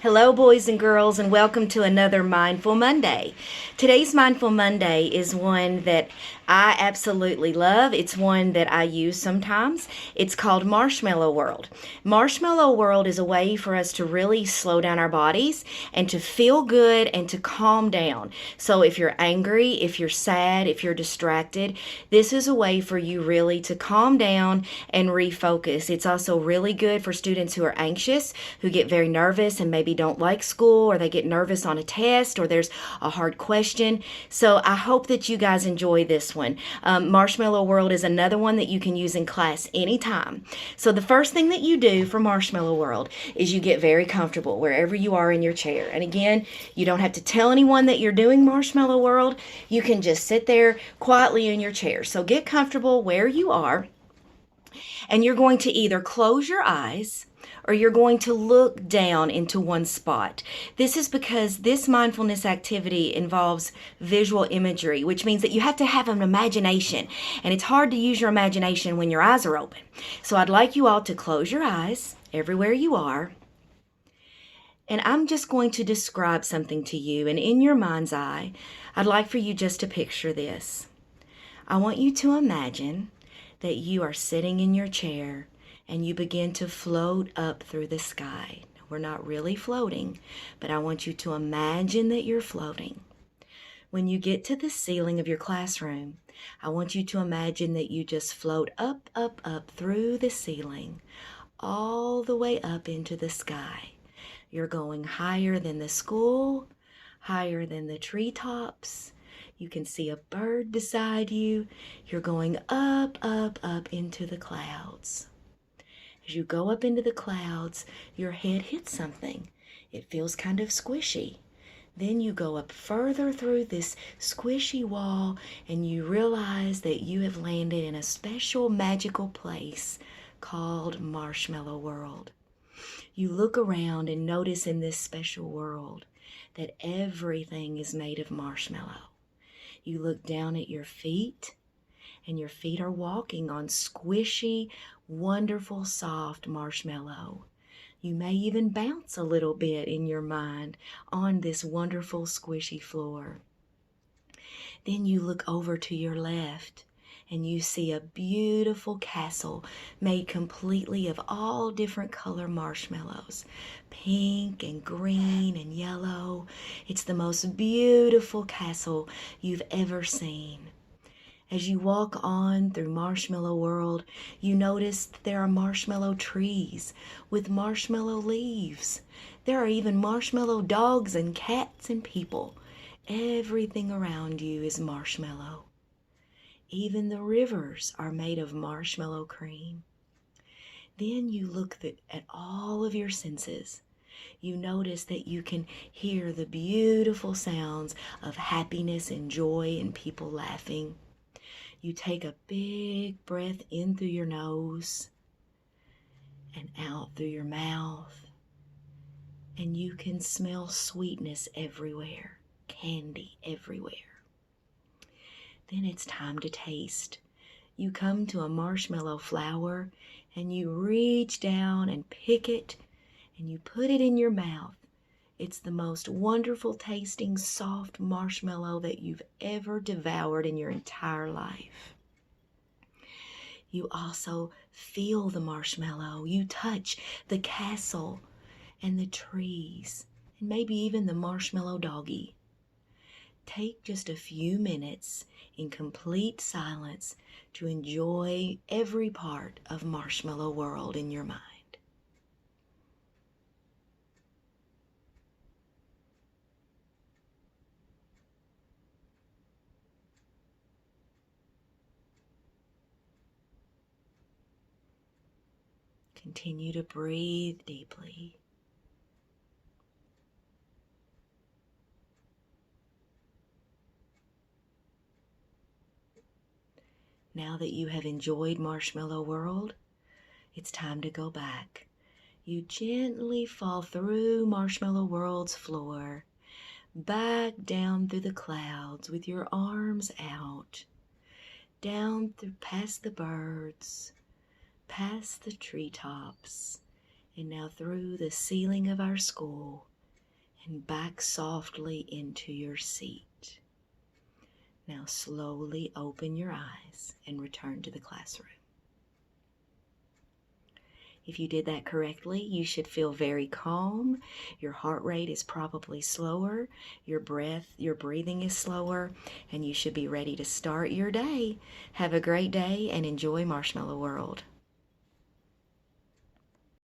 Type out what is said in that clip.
Hello, boys and girls, and welcome to another Mindful Monday. Today's Mindful Monday is one that I absolutely love. It's one that I use sometimes. It's called Marshmallow World. Marshmallow World is a way for us to really slow down our bodies and to feel good and to calm down. So if you're angry, if you're sad, if you're distracted, this is a way for you really to calm down and refocus. It's also really good for students who are anxious, who get very nervous and maybe don't like school, or they get nervous on a test, or there's a hard question. So I hope that you guys enjoy this one. Marshmallow World is another one that you can use in class anytime. So the first thing that you do for Marshmallow World is you get very comfortable wherever you are in your chair. And again, you don't have to tell anyone that you're doing Marshmallow World. You can just sit there quietly in your chair. So get comfortable where you are, and you're going to either close your eyes or you're going to look down into one spot. This is because this mindfulness activity involves visual imagery, which means that you have to have an imagination, and it's hard to use your imagination when your eyes are open. So I'd like you all to close your eyes everywhere you are, and I'm just going to describe something to you, and in your mind's eye, I'd like for you just to picture this. I want you to imagine that you are sitting in your chair and you begin to float up through the sky. Now, we're not really floating, but I want you to imagine that you're floating. When you get to the ceiling of your classroom, I want you to imagine that you just float up, up, up through the ceiling, all the way up into the sky. You're going higher than the school, higher than the treetops. You can see a bird beside you. You're going up, up, up into the clouds. As you go up into the clouds, your head hits something. It feels kind of squishy. Then you go up further through this squishy wall, and you realize that you have landed in a special magical place called Marshmallow World. You look around and notice in this special world that everything is made of marshmallow. You look down at your feet, and your feet are walking on squishy, wonderful, soft marshmallow. You may even bounce a little bit in your mind on this wonderful, squishy floor. Then you look over to your left, and you see a beautiful castle made completely of all different color marshmallows, pink and green and yellow. It's the most beautiful castle you've ever seen. As you walk on through Marshmallow World, you notice there are marshmallow trees with marshmallow leaves. There are even marshmallow dogs and cats and people. Everything around you is marshmallow. Even the rivers are made of marshmallow cream. Then you look at all of your senses. You notice that you can hear the beautiful sounds of happiness and joy and people laughing. You take a big breath in through your nose and out through your mouth, and you can smell sweetness everywhere, candy everywhere. Then it's time to taste. You come to a marshmallow flower, and you reach down and pick it, and you put it in your mouth. It's the most wonderful tasting soft marshmallow that you've ever devoured in your entire life. You also feel the marshmallow. You touch the castle and the trees and maybe even the marshmallow doggy. Take just a few minutes in complete silence to enjoy every part of Marshmallow World in your mind. Continue to breathe deeply. Now that you have enjoyed Marshmallow World, it's time to go back. You gently fall through Marshmallow World's floor, back down through the clouds with your arms out, down through past the birds, past the treetops, and now through the ceiling of our school, and back softly into your seat. Now slowly open your eyes and return to the classroom. If you did that correctly, you should feel very calm. Your heart rate is probably slower. Your breathing is slower, and you should be ready to start your day. Have a great day and enjoy Marshmallow World.